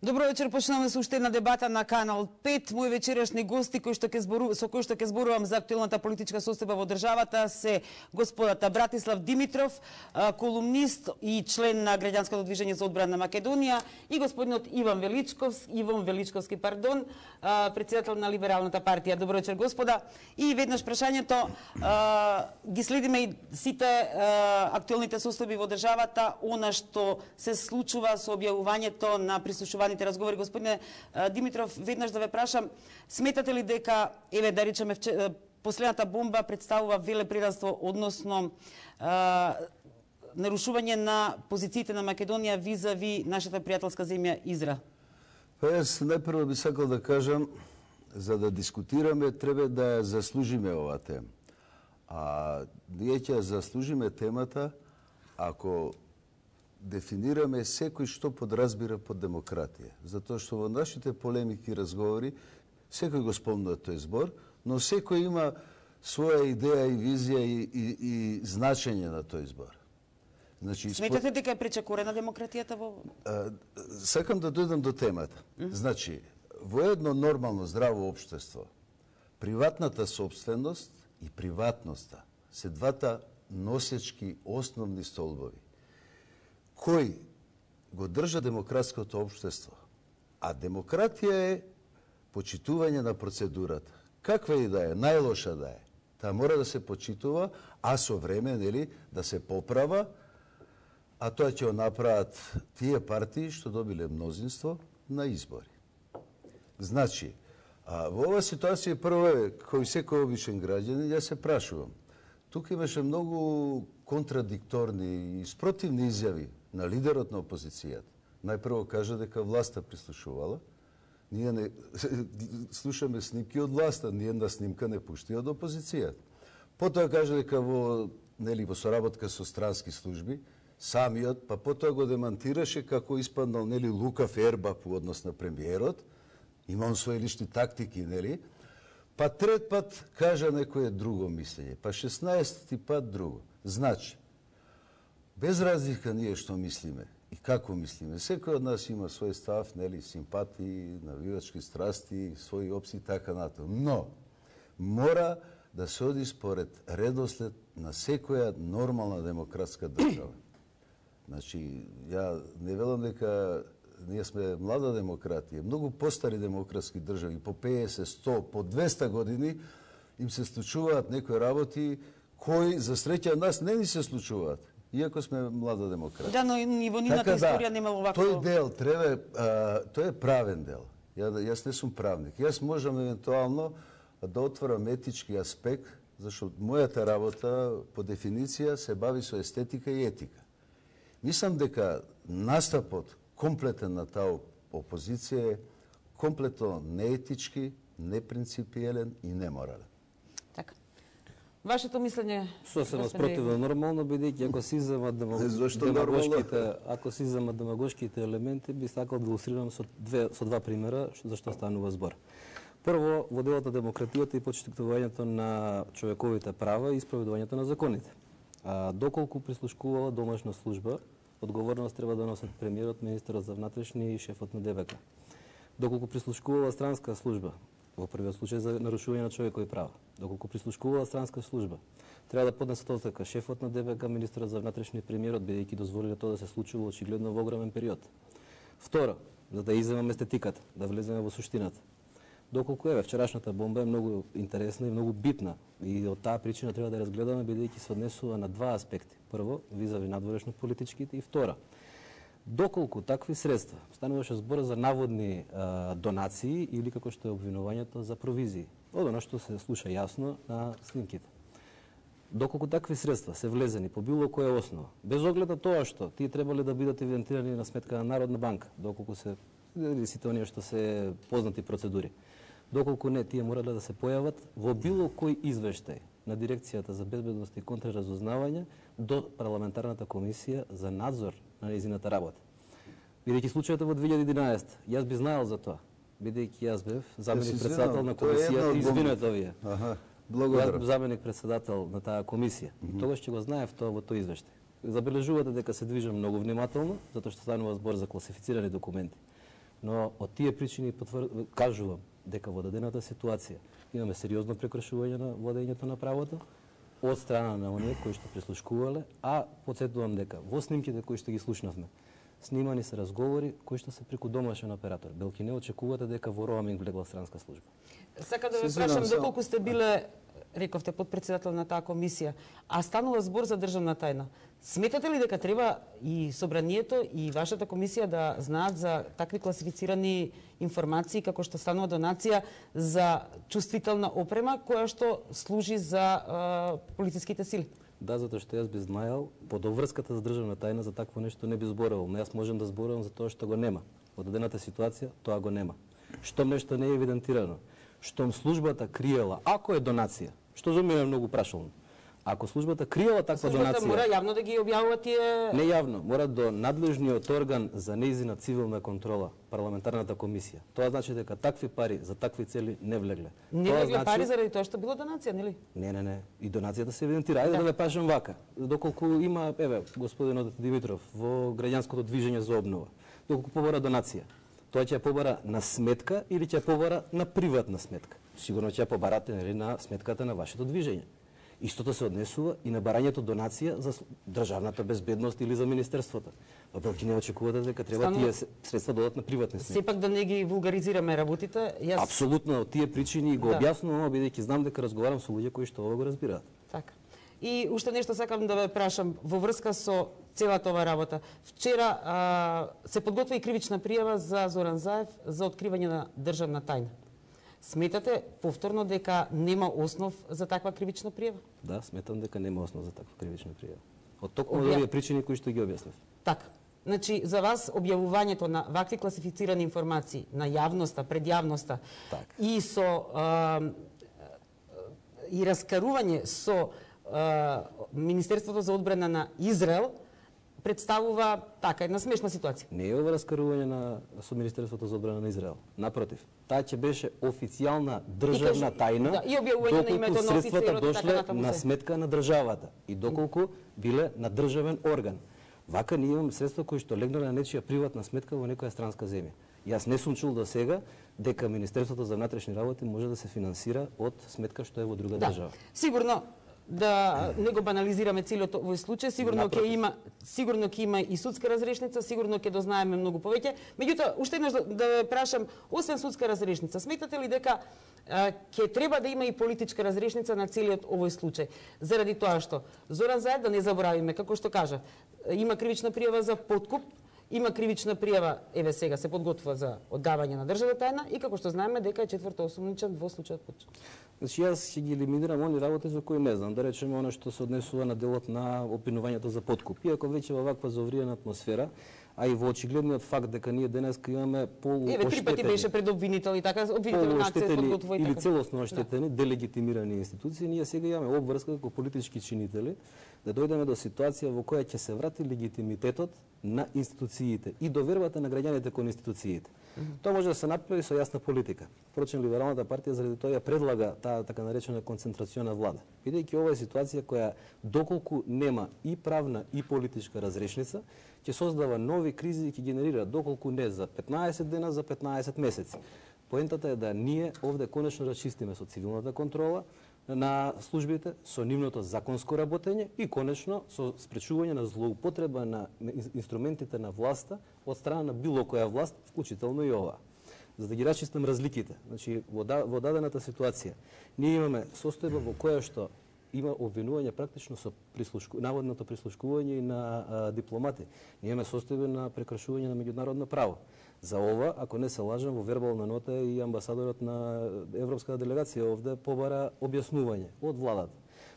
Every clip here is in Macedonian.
Добро вечер, почнуваме со уште една дебата на Канал 5. Мои вечерашни гости со кои што ќе зборувам за актуелната политичка состојба во државата се господата Братислав Димитров, колумнист и член на Граѓанското движење за одбрана на Македонија, и господинот Иван Величковски, претседател на Либералната партија. Добро вечер, господа. И веднаш прашањето, ги следиме и сите актуелните состојби во државата, она што се случува со објавувањето на прислушуваните разговори. Господине Димитров, веднаш да ве прашам, сметате ли дека, еве да речеме, последната бомба представува велепредавство, односно нарушување на позициите на Македонија визави нашата пријателска земја Израел? Па јас најпрво би сакал да кажам, за да дискутираме, треба да ја заслужиме оваа тема. А ние ќе заслужиме темата ако дефинираме секој што подразбира под демократија. Затоа што во нашите полемики и разговори секој го спомнува тој збор, но секој има своја идеја и визија и значење на тој збор. Значи, сметате дека е пречекорена демократијата во... Сакам да дојдам до темата. Значи, во едно нормално здраво општество, приватната собственост и приватноста се двата носечки основни столбови кој го држа демократското општество. А демократија е почитување на процедурата. Каква и да е, најлоша да е, таа мора да се почитува, а со време, нели, да се поправа, а тоа ќе го направат тие партии што добиле мнозинство на избори. Значи, во оваа ситуација прво е, кој секој обичен граѓанин, ја се прашувам. Тука имаше многу контрадикторни и спротивни изјави на лидерот на опозицијата. Најпрво кажа дека власта прислушувала. Ние не слушаме снимки од власта, ни една снимка не пушти од опозицијата. Потоа кажа дека во соработка со странски служби, самиот, па потоа го демантираше како испаднал лукав ербап во однос на премиерот, има он своји лични тактики, нели? Па трет пат кажа некој друго мислење, па 16 пат друго. Значи, без разлика ние што мислиме и како мислиме, секој од нас има свој став, нели, симпатии, навивачки страсти, своји опции, така натаму. Но, мора да се оди според редослед на секоја нормална демократска држава. Значи, ја не велам дека ние сме млада демократија, многу постари демократски држави, по 50, 100, по 200 години им се случуваат некои работи кои за среќа нас не ни се случуваат, иако сме млада демократија. Да, но и во нината историја нема овакво. Тој дел треба, тој е правен дел. Јас не сум правник. Јас можам евентуално да отворам етички аспект, зашто мојата работа по дефиниција се бави со естетика и етика. Мислам дека настапот комплетен на таа опозиција е комплетно неетички, непринципиелен и неморален. Така. Вашето мислење? Сосема спротивно нормално, бидејќи ако си земат демагошките елементи, би сакал да илустрирам со два примера за што станува збор. Прво, во делот на демократијата и почитувањето на човековите права и испроведувањето на законите. Доколку прислушкувала домашна служба, одговорност треба да носат премиерот, министерот за внатрешни и шефот на ДБК. Доколку прислушкувала странска служба, во првиот случај за нарушување на човекови права, доколку прислушкувала странска служба, треба да поднесат оставка шефот на ДБК, министерот за внатрешни и премиерот, бидејќи дозволиле тоа да се случува очигледно во огромен период. Второ, за да иземаме естетиката, да влеземе во суштината. Доколку вчерашната бомба е многу интересна и многу битна и од таа причина треба да разгледаме, бидејќи се однесува на два аспекти. Прво, визави надворешно политичките, и втора, доколку такви средства, стануваше збор за наводни донации или како што е обвинувањето за провизии, од она што се слуша јасно на снимките. Доколку такви средства се влезени по било која основа, без оглед на тоа што тие требале да бидат евидентирани на сметка на Народна банка, доколку се сите оние што се познати процедури, доколку не, тие морале да се појават во било кој извештај на Дирекцијата за безбедност и контраразузнавање до парламентарната комисија за надзор на нејзината работа. Бидејќи случајот во 2011, јас би знаел за тоа, бидејќи јас бев заменик председател на комисијата, извинете овие. Јас бев заменик председател на таа комисија. И тогаш ќе го знаев тоа во тој извештај. Забележувате дека се движам многу внимателно, затоа што станува збор за класифицирани документи. Но од тие причини кажувам дека во дадената ситуација имаме сериозно прекршување на владењето на правото од страна на оние кои што прислушкувале, а потсетувам дека во снимките кои што ги слушнавме, снимани се разговори кои што се преку домашен оператор. Белки не очекувате дека во роаминг влегла странска служба. Сакам да ве прашам доколку сте биле, рековте, подпредседател на таа комисија, а станува збор за државна тајна. Сметате ли дека треба и собранието и вашата комисија да знаат за такви класифицирани информации како што станува донација за чувствителна опрема која што служи за полициските сили? Да, затоа што јас би знаел под обврската за државна тајна за такво нешто не би зборувал, но јас можам да зборувам за тоа што го нема. Во дадената ситуација тоа го нема. Штом нешто не е евидентирано, штом службата криела, ако е донација, што за мене е многу прашално. Ако службата криела таква донација, службата мора јавно да ги објавува тие... Не јавно, мора до надлежниот орган за нејзина цивилна контрола, парламентарната комисија. Тоа значи дека такви пари за такви цели не влегле. Не Тоа влегле значи... пари заради тоа што било донација, нели? Не. И донацијата се евидентира. Ајде да ве пашам вака. Доколку има, господинот Димитров, во граѓанското движење за обнова, доколку побара донација, тоа ќе ја побара на сметка или ќе ја побара на приватна сметка? Сигурно ќе ја побарате, нели, на сметката на вашето движење. Истото се однесува и на барањето донација за државната безбедност или за министерството. Па белки не очекувате дека треба тие средства додат на приватни сметки. Сепак да не ги вулгаризираме работите. Апсолутно, од тие причини го објаснувам, бидејќи знам дека разговарам со луѓе кои што ова го разбираат. Така. И уште нешто сакам да ве прашам во врска со целата ова работа. Вчера се подготви и кривична пријава за Зоран Заев за откривање на државна тајна. Сметате повторно дека нема основ за таква кривична пријава? Да, сметам дека нема основ за таква кривична пријава. Од токму овие причини кои што ги објаснив. Така. Значи, за вас објавувањето на вакви класифицирани информации на јавноста, пред јавноста и со и раскарување со Министерството за одбрана на Израел представува така една смешна ситуација. Не е ова раскарување со Министерството за одбрана на Израел. Напротив, таа ќе беше официјална државна тајна, и објавување на името на средствата дошле на сметка на државата и доколку биле на државен орган. Вака ние имаме средства кои што легнале на нечија приватна сметка во некоја странска земја. Јас не сум чул до сега дека Министерството за внатрешни работи може да се финансира од сметка што е во друга држава. Сигурно да не го банализираме целиот овој случај, сигурно ќе има и судска разрешница, сигурно ќе дознаеме многу повеќе. Меѓутоа, уште еднаш да ве прашам, освен судска разрешница, сметате ли дека ќе треба да има и политичка разрешница на целиот овој случај? Заради тоа што Зоран Заев, да не заборавиме, како што кажа, има кривична пријава за подкуп, има кривична пријава, еве сега се подготвува за оддавање на државна тајна и како што знаеме дека е четврто осумничен во случајот Почек. Значи јас ќе ги елиминирам они работи за кои не знам, да речеме она што се однесува на делот на обвинувањето за подкуп. Иако веќе во ваква завриена атмосфера, а и во очигледниот факт дека ние денеска имаме полуоштетени. Еве 3 пати беше пред обвинител и така, обвинител на акција подготвува и така. Или целосно оштетени, делегитимирани институции, ние сега имаме обврска како политички чинители да дојдеме до ситуација во која ќе се врати легитимитетот на институциите и довербата на граѓаните кон институциите. Тоа може да се направи со јасна политика. Впрочем, Либералната партија заради тоа ја предлага таа така наречена концентрациона влада. Бидејќи ова е ситуација која доколку нема и правна и политичка разрешница, ќе создава нови кризи и ќе генерира доколку не за 15 дена, за 15 месеци. Поентата е да ние овде конечно расчистиме со цивилната контрола на службите, со нивното законско работење и конечно со спречување на злоупотреба на инструментите на власта од страна на било која власт, вклучително и ова. За да ги расчистам разликите, значи во дадената ситуација ние имаме состојба во која што има обвинување практично со наводното прислушкување и на дипломати. Ние имаме состојба на прекршување на меѓународно право. За ова, ако не се лажам, во вербална нота и амбасадорот на европската делегација овде побара објаснување од владата.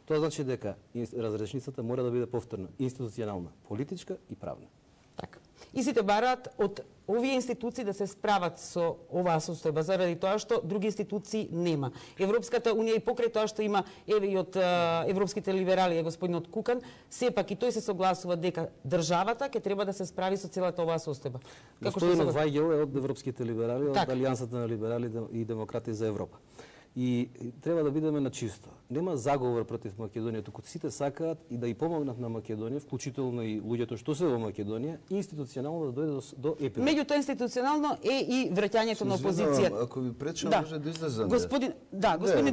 Тоа значи дека разрешницата мора да биде повторно институционална, политичка и правна. Така. И сите бараат од овие институции да се справат со оваа состојба, заради тоа што други институции нема. Европската унија и покрај тоа што има еве и од европските либерали, господинот Кукан, сепак и тој се согласува дека државата ќе треба да се справи со целата оваа состојба. Господинот Вајгел е од европските либерали, од Алијансата на либерали и демократи за Европа. И треба да бидеме на чисто. нема заговор против Македонија, туку сите сакаат и да и помогнат на Македонија, вклучително и луѓето што се во Македонија, институционално да дојде до епилог. Меѓутоа институционално е и враќањето на опозицијата. Ако ви пречам, Да. може да излезам. Господин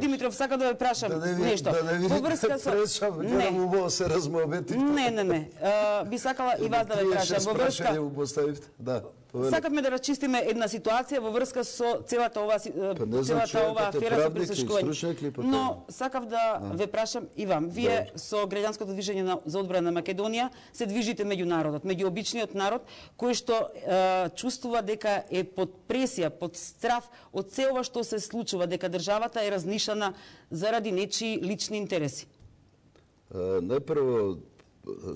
Димитров, сака да ве прашам нешто. Да не ви Во врска со пречам, да му во се размоветите. Не. Би сакала и вас да ве прашам во врска. Да. Сакавме да расчистиме една ситуација во врска со целата ова афера со присушкување. Но сакав да ве прашам и вам. Вие со граѓанското движење за одбрана на Македонија се движите меѓу народот, меѓу обичниот народ кој што чувствува дека е под пресија, под страв од се ова што се случува, дека државата е разнишана заради нечии лични интереси. Најпрво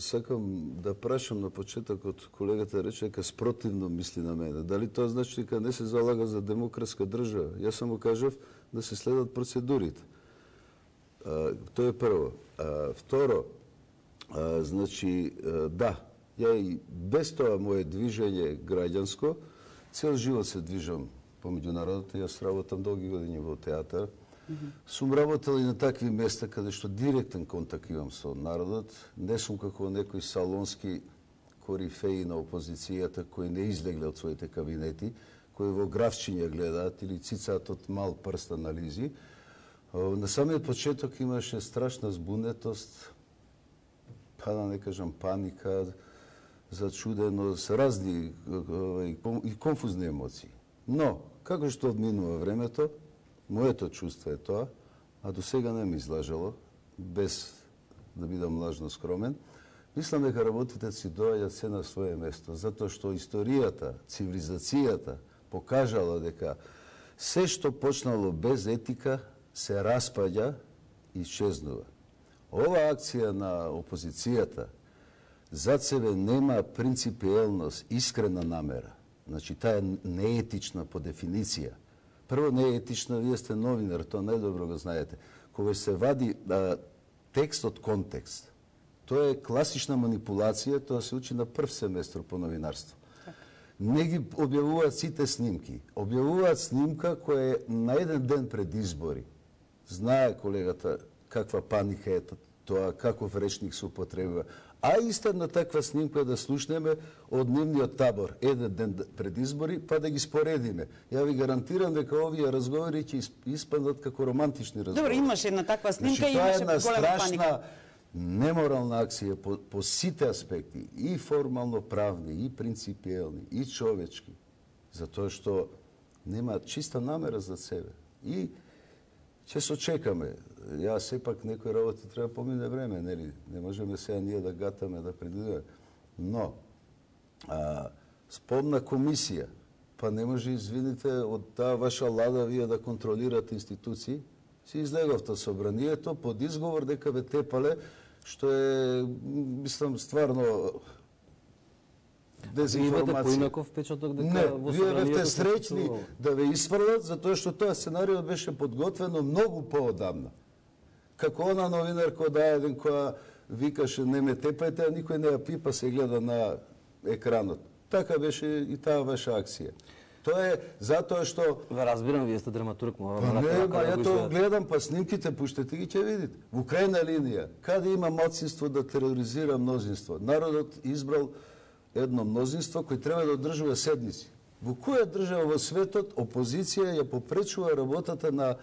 сакам да прашам на почетокот, колегата рече дека спротивно мисли на мене. Дали тоа значи дека не се залага за демократска држава? Јас само кажав да се следат процедурите. Тоа е прво. Второ, значи, да, ја и без тоа моje движење граѓанско, цел живот се движам помеѓу народот, јас работам долги години во театар. Сум работел и на такви места каде што директен контакт имам со народот. Не сум како некои салонски корифеи на опозицијата кои не излегле од своите кабинети, кои во графчиња гледаат или цицаат од мал прст анализи. На самиот почеток имаше страшна збунетост, па да не кажам паника, зачуденост, разни и конфузни емоции. Но, како што одминува времето, моето чувство е тоа, а до сега не ми излажало, без да бидам лажно скромен, мислам дека работите си доаѓаат се на свое место, затоа што историјата, цивилизацијата покажала дека се што почнало без етика се распаѓа и исчезнува. Ова акција на опозицијата зад себе нема принципиелност, искрена намера. Значи, таа е неетична по дефиниција. Прво не е етично, вие сте новинар, тоа најдобро го знаете. Кога се вади текст од контекст, тоа е класична манипулација, тоа се учи на прв семестр по новинарство. Не ги објавуваат сите снимки. Објавуваат снимка која е на еден ден пред избори. Знае колегата каква паника е тоа, каков речник се употребува. А иста една таква снимка да слушнеме од нивниот табор еден ден пред избори, па да ги споредиме. Ја ви гарантирам дека овие разговори ќе испаднат како романтични разговори. Добро, имаше една таква снимка и значи, имаше голема паника. тоа е една страшна неморална акција по сите аспекти, и формално правни, и принципиелни, и човечки, затоа што нема чиста намера за себе. И ќе се очекаме. Ја сепак некои работи треба помине време, нели? Не можеме сега ние да гатаме, да предвидиме. Но, спомна комисија, па не може, извините, од таа ваша лада вие да контролирате институции, си излеговте собранието под изговор дека ве тепале, што е, мислам, стварно дезинформација. Имате поинаков впечаток дека не, во вие бевте собранието среќни да ве испрлат, затоа што тоа сценарио беше подготвено многу поодамна. Како она новинар која да еден која викаше не ме тепајте, а никој не ја пипа, се гледа на екранот. Така беше и таа ваша акција. Тоа е затоа што... Ве разбирам, вие сте драматург, мога Па не, ја тоа гледам, па снимките пуштете ги ќе видите. Во крајна линија, каде има малцинство да тероризира мнозинство? Народот избрал едно мнозинство кој треба да одржува седници. Во која држава во светот опозиција ја попречува работата на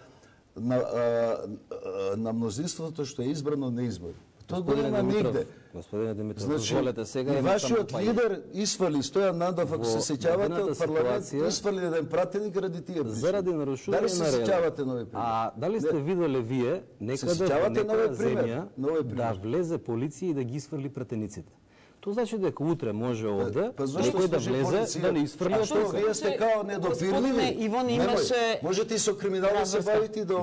мнозинството што е избрано на избори? Тоа го нема нигде. Господине Димитров, Значи, дозволете сега и вашиот лидер исфали Стојан Нандов, ако се сеќавате од парламент, исфали еден пратеник ради тие причини. Заради нарушување на ред. Дали се сеќавате нови пример? А дали сте виделе вие некаде во некоја земја да влезе полиција и да ги исфрли пратениците? Тоа значи дека утре може овде некој да влезе, да не исфрли а што вие сте као недопирливи? Ивон имаше... Можете и со криминал да се бавите и да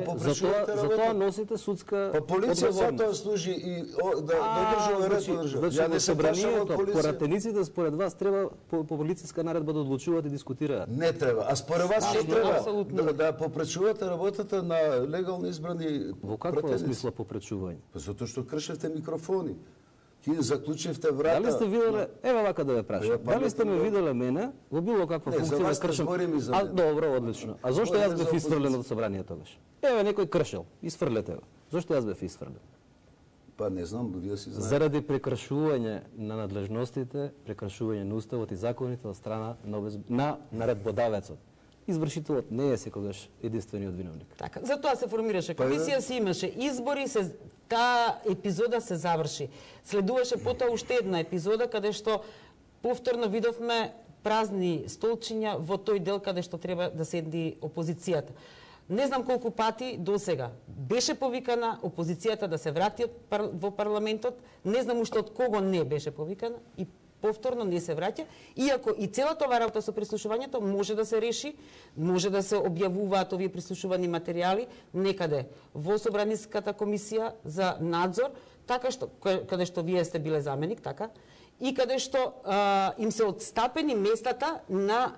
попречувате работа. Затоа носите судска па полиција затоа служи и да одржува ред во држава. Ја не се прашувам од полиција. Пратениците според вас треба по полициска наредба да одлучуваат и дискутираат. Не треба, а според вас што треба да попречувате работата на легално избрани Во каква смисла попречување? Затоа што кршевте микрофони. Тие заклучивте врата. Дали сте виделе, ева вака да ве прашам, Ја дали сте ме паметно. виделе мене во било каква Не, за функција да вас не кршам? зборим и за мене. Добро, одлично. А зошто Збориме јас бев за исфрлен опозиција. од собранието тогаш? Еве некој кршел, исфрлете го. Зошто јас бев исфрлен? Па не знам, вие си знаете. Заради прекршување на надлежностите, прекршување на уставот и законите од страна на наредбодавецот. Извршителот не е секогаш единствениот виновник. Така, затоа се формираше комисија, се имаше избори, таа епизода се заврши. Следуваше потоа уште една епизода каде што повторно видовме празни столчиња во тој дел каде што треба да седи опозицијата. Не знам колку пати до сега беше повикана опозицијата да се врати во парламентот, не знам уште од кого не беше повикана и повторно не се враќа, иако и целата ова работа со прислушувањето може да се реши, може да се објавуваат овие прислушувани материјали некаде во Собраниската комисија за надзор, така што каде што вие сте биле заменик, така, и каде што им се отстапени местата на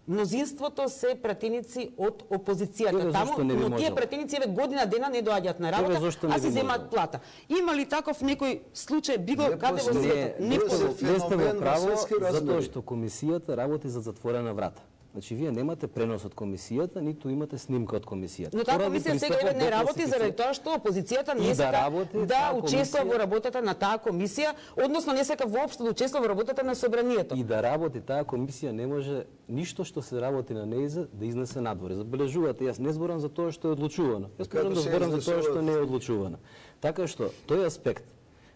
мнозинството се пратеници од опозицијата. Еве зашто не би Но тие можел. пратеници година дена не доаѓаат на Еве работа, зашто не а би си земаат можел. плата. Има ли таков некој случај би го Не каде во постои. светот? Не Не постои. постои. Не сте феномен во во право, светски размери. затоа што комисијата работи за затворена врата. Значи, вие немате пренос од комисијата, ниту имате снимка од комисијата. Но таа Поради комисија сега пристапот не до работи заради класифиција. тоа што опозицијата И не да сака работи да таа учествува комисија. во работата на таа комисија, односно не сака воопшто да учествува во работата на собранието. И да работи таа комисија не може ништо што се работи на нејза да изнесе надвор. Забележувате, јас не зборам за тоа што е одлучувано. Јас Како можам да се зборам за тоа што изнесуваат? не е одлучувано. Така што тој аспект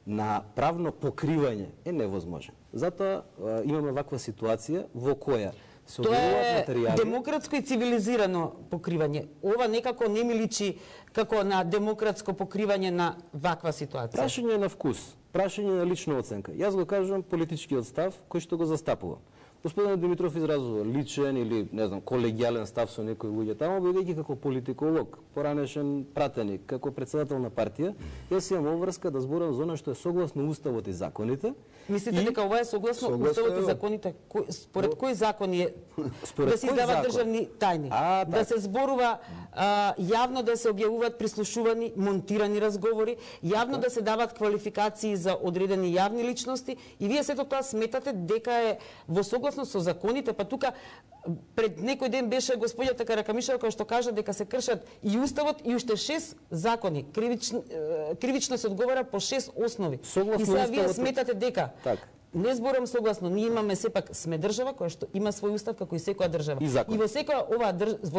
на правно покривање е невозможен. Затоа имаме ваква ситуација во која се Тоа објавуваат е материјали. демократско и цивилизирано покривање. Ова некако не ми личи како на демократско покривање на ваква ситуација. Прашање на вкус, прашање на лична оценка. Јас го кажувам политичкиот став кој што го застапувам. Господин Димитров изразува личен или не знам колегијален став со некои луѓе таму, бидејќи како политиколог, поранешен пратеник, како председател на партија, јас имам обврска да зборам за она што е согласно уставот и законите. Мислите дека ова е согласно уставот и е. законите? Според кој закон е Според да се кој издаваат закон? државни тајни, А, да така. се зборува јавно, да се објавуваат прислушувани, монтирани разговори, јавно да се даваат квалификации за одредени јавни личности и вие сето тоа сметате дека е во согласно со законите, па тука пред некој ден беше господјата Каракамишева која што кажа дека се кршат и уставот и уште 6 закони. Кривично се одговара по 6 основи. Согласно И сега вие уставот- сметате дека Така. не зборам согласно, ние имаме сепак сме држава која што има свој устав како и секоја држава. И закон. И во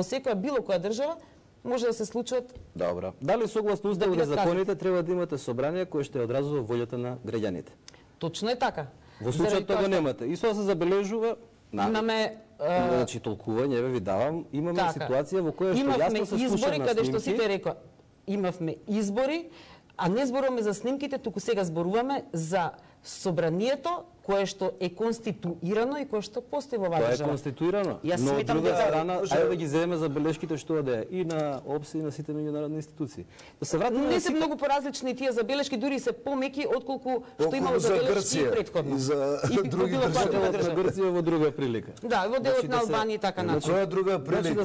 секоја било која држава може да се случат. Добро. Дали согласно уставот и бидат законите треба да имате собрание кое што ја одразува волјата на граѓаните? Точно е така. Во Заради случајот тоа тоа го што немате. И тоа се забележува Имаме значи толкување, еве ви давам, имаме така. ситуација во која што Имавме јасно се слуша избори на каде што снимки. сите рекоа имавме избори, а не зборуваме за снимките, туку сега зборуваме за собранието кое што е конституирано и кое што постои во оваа Тоа е држава. конституирано. Јас Но од сметам друга дека- страна, ајде да ги земеме забелешките што да е и на ОПС и на сите меѓународни институции. Да се вратиме Не на се сите- многу поразлични тие забелешки, дури се помеки отколку што Околу имало за забелешки и Грција претходно. и за во други било која држави. друга Делот на држава. Грција во друга прилика. Да, во делот на да се- Албанија и така Значи, натаму. тоа е друга Значи прилика.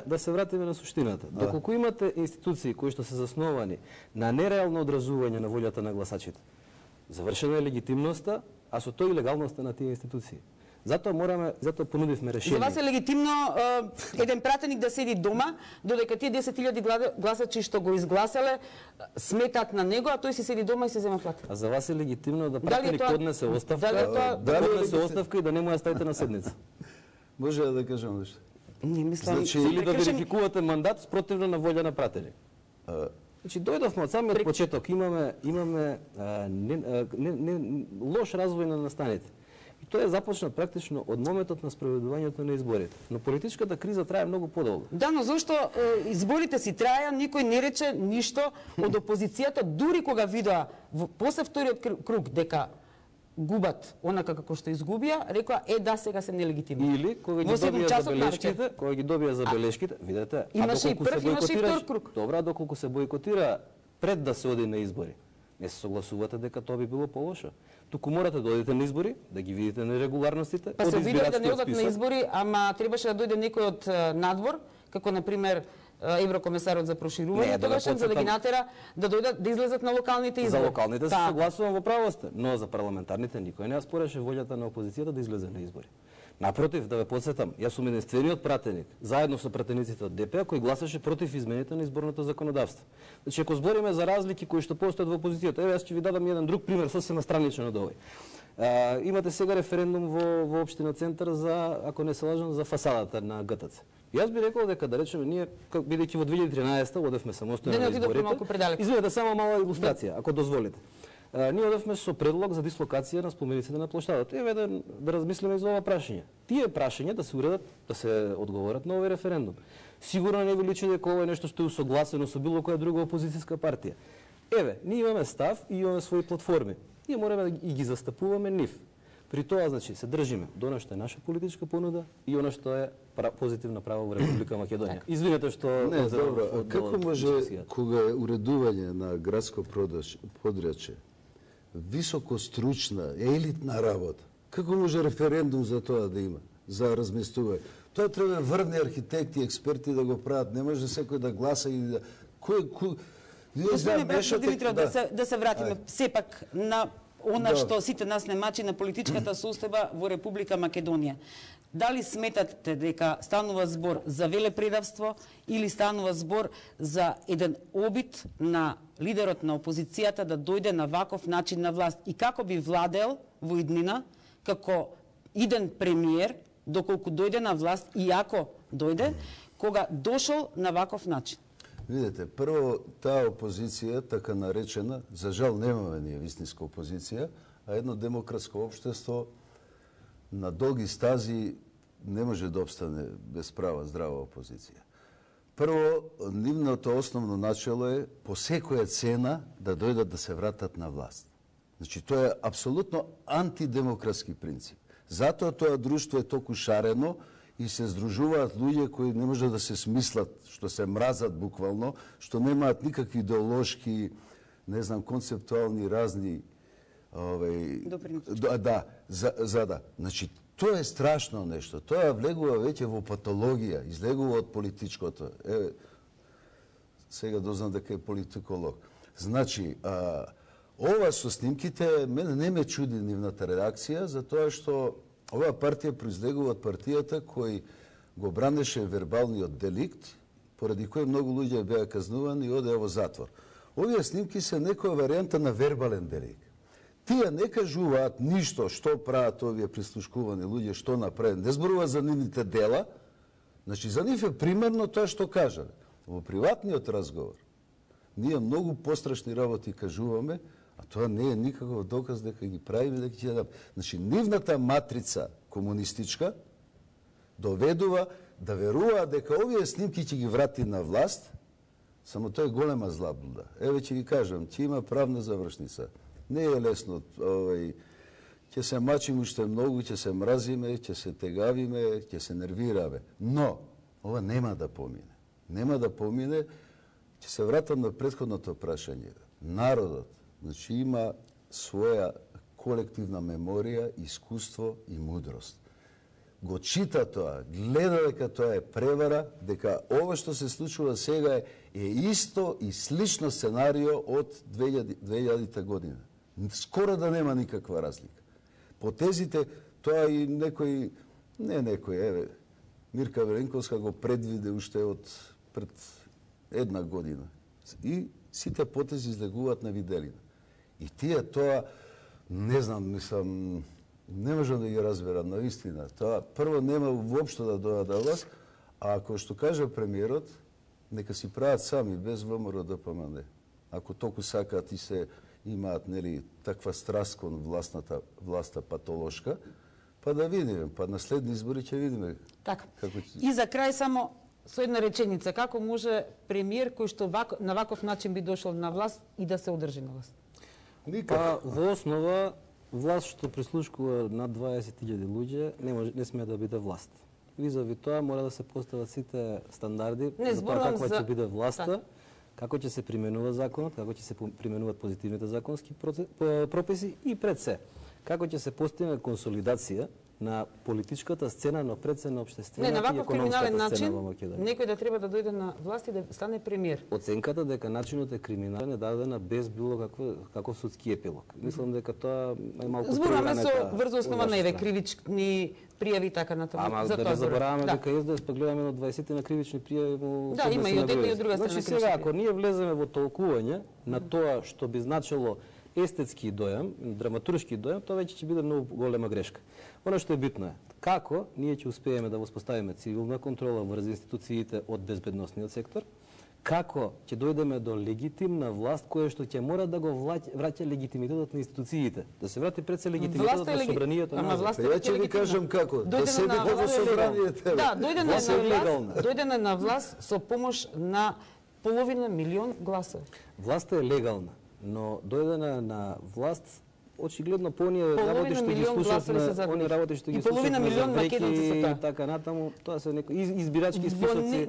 да се вратиме на суштината. Доколку имате институции кои што се засновани на нереално одразување на волјата на гласачите, завршена е легитимноста, а со тоа и легалноста на тие институции. Затоа понудивме За решение. вас е легитимно еден пратеник да седи дома, додека тие 10.000 гласачи што го изгласале сметат на него, а тој си седи дома и се зема плата. А за вас е легитимно да Дали е пратеник тоа- поднесе оставка, дали е тоа- да дали е поднесе легитимно? оставка и да не му ја ставите на седница? Може да кажам нешто. Не мислам, Значи, Или да прекршен- верификувате мандат спротивно на волја на пратеник? Значи дојдовме од самиот почеток, имаме лош развој на настаните. И тоа е започнат практично од моментот на спроведувањето на изборите. Но политичката криза трае многу подолго. Да, но зашто изборите си траја, никој не рече ништо од опозицијата, дури кога видоа после вториот круг дека губат онака како што изгубија, рекоа да, сега се нелегитимни. Или кога ги Во 7 добија часот забелешките, кога ги добија забелешките, видете, Имаше и доколку се прв, имаше и бойкотираш- втор круг. Добра, доколку се бойкотира пред да се оди на избори. Не се согласувате дека тоа би било полошо. Туку морате да одите на избори, да ги видите нерегуларностите Па од се видов да не избирачкиот одат на список. избори, ама требаше да дојде некој од надвор, како на пример еврокомесарот за проширување, Не, да ве тогаш за да ги потсетам- натера да дојдат да излезат на локалните избори. За локалните се Така. согласувам во право сте, но за парламентарните никој не ја спореше волјата на опозицијата да излезе на избори. Напротив, да ве подсетам, јас сум единствениот пратеник, заедно со пратениците од ДП, кој гласаше против измените на изборното законодавство. Значи, ако збориме за разлики кои што постојат во опозицијата, еве јас ќе ви дадам еден друг пример, сосема страничен од овој. Имате сега референдум во општина Центар за, ако не се лажам, за фасадата на ГТЦ. Јас би рекол дека, да речеме, ние, бидејќи во 2013 одевме самостојно на отидовме малку изборите. предалеку. Извинете, само мала илустрација, ако дозволите. Ние одевме со предлог за дислокација на спомениците на площадот. Еве да размислиме и за ова прашање. Тие прашања да се уредат, да се одговорат на овој референдум. Сигурно не ви личи дека ова е нешто што е усогласено со било која друга опозицијска партија. Еве, ние имаме став и имаме своји платформи. Ние мораме да ги застапуваме нив. При тоа, значи, се држиме до она што е наша политичка понуда и она што е позитивна права во Република Македонија. Извинете што... Не, добро, како може кога е уредување на градско подрачје, високо стручна, елитна работа, како може референдум за тоа да има, за разместување? Тоа треба врвни архитекти, експерти да го прават, не може секој да гласа и да... Господин Димитров, да се вратиме сепак на она што сите нас не мачи на политичката состојба во Република Македонија. Дали сметате дека станува збор за велепредавство или станува збор за еден обид на лидерот на опозицијата да дојде на ваков начин на власт? И како би владел во иднина како иден премиер, доколку дојде на власт и ако дојде, кога дошол на ваков начин? Видете, прво, таа опозиција, така наречена, за жал немаме ние вистинска опозиција, а едно демократско општество на долги стази не може да обстане без права здрава опозиција. Прво, нивното основно начело е по секоја цена да дојдат да се вратат на власт. Значи, тоа е апсолутно антидемократски принцип. Затоа тоа друштво е толку шарено и се здружуваат луѓе кои не може да се смислат, што се мразат буквално, што немаат никакви идеолошки, не знам, концептуални разни да. Значи, тоа е страшно нешто. Тоа влегува веќе во патологија, излегува од политичкото. Еве, сега дознам дека е политиколог. Значи, ова со снимките, мене не ме чуди нивната реакција, затоа што оваа партија произлегува од партијата кој го бранеше вербалниот деликт, поради кој многу луѓе беа казнувани и одеа во затвор. Овие снимки се некоја варијанта на вербален деликт. Тие не кажуваат ништо што прават овие прислушкувани луѓе, што направат. Не зборуваат за нивните дела, значи за нив е примерно тоа што кажале. Во приватниот разговор ние многу пострашни работи кажуваме, а тоа не е никаков доказ дека ги правиме, дека ќе да... Значи, нивната матрица комунистичка доведува да веруваат дека овие снимки ќе ги врати на власт, само тоа е голема злаблуда. Еве ќе ви кажам, ќе има правна завршница. Не е лесно, ќе се мачиме уште многу, ќе се мразиме, ќе се тегавиме, ќе се нервираме. Но, ова нема да помине. Нема да помине, ќе се вратам на претходното прашање. Народот, значи, има своја колективна меморија, искуство и мудрост. Го чита тоа, гледа дека тоа е превара, дека ова што се случува сега е исто и слично сценарио од 2000 година. Скоро да нема никаква разлика. По тезите, тоа и некој, не некој, еве, Мирка Веленковска го предвиде уште од пред една година. И сите потези излегуваат на виделина. И тие тоа, не знам, мислам, не можам да ги разберам, наистина. Тоа прво нема воопшто да дојдат до вас, а ако што кажа премиерот, нека си прават сами, без ВМРО ДПМН. Ако толку сакаат и се имаат, нели, таква страст кон власта патолошка, па да видиме, па на следни избори ќе видиме. Така. И за крај само со една реченица, како може премиер кој што на ваков начин би дошол на власт и да се одржи на власт? Па, во основа, власт што прислушкува над 20.000 луѓе не смее да биде власт. Визави тоа мора да се постават сите стандарди за тоа каква ќе биде власта, како ќе се применува законот, како ќе се применуваат позитивните законски прописи и пред се, како ќе се постигне консолидација на политичката сцена, но пред се на Не, општествената на и ваков криминален економската начин, сцена во Македонија. некој да треба да дојде на власт и да стане премиер. Оценката дека начинот е криминален е дадена без било каков судски епилог. Мислам дека тоа е малку Зборуваме со преиранета врз основа од на ваша еве страна. кривични пријави и така натаму. Ама За да тоа не зборувам. забораваме Да. дека СДС па гледаме на 20 на кривични пријави во Да, има и од една и од друга страна Значи кривични сега пријави. ако ние влеземе во толкување на тоа што би значило естетски дојам, драматуршки дојам, тоа веќе ќе биде многу голема грешка. Оно што е битно е како ние ќе успееме да воспоставиме цивилна контрола врз институциите од безбедносниот сектор, како ќе дојдеме до легитимна власт која што ќе мора да го враќа легитимитетот на институциите, да се врати пред се легитимитетот на собранието Ама назад. власта Ја ќе ви кажам како. Да седите во собранието. Да, дојде Власт е легална. дојде на власт со помош на половина милион гласови. Власта е легална, но дојдена на власт очигледно по оние работи што ги милион слушат гласови се на загубени. оние работи што И ги половина слушат на милион завреки македонци се и таа. така натаму, тоа се некои избирачки Во списоци.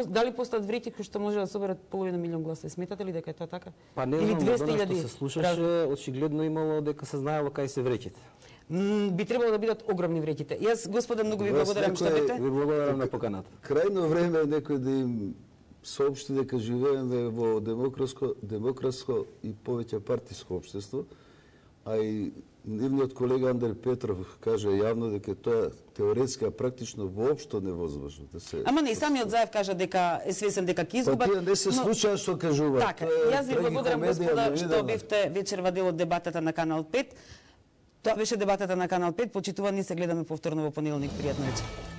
дали постојат вреќи кои што може да соберат половина милион гласови? Сметате ли дека е тоа така? Па не Или знам, 200.000 што се слушаше, очигледно имало дека се знаело кај се вреќите. Би требало да бидат огромни вреќите. Јас, господа, многу ви Вас благодарам што некој- бете. Ви благодарам на поканата. Крајно време е некој да им соопшти дека живееме во демократско и повеќе партиско општество, а и нивниот колега Андрей Петров каже јавно дека тоа теоретски, а практично воопшто невозможно да се. Ама не, и самиот Заев кажа дека е свесен дека ќе Па изгубат. тие не се но- случува што кажуваат. Така, Тоа е јас ви благодарам трагикомедија господа што невидена. бевте вечерва дел од дебатата на Канал 5. Тоа беше дебатата на Канал 5. Почитувани се гледаме повторно во понеделник. Пријатна вечер.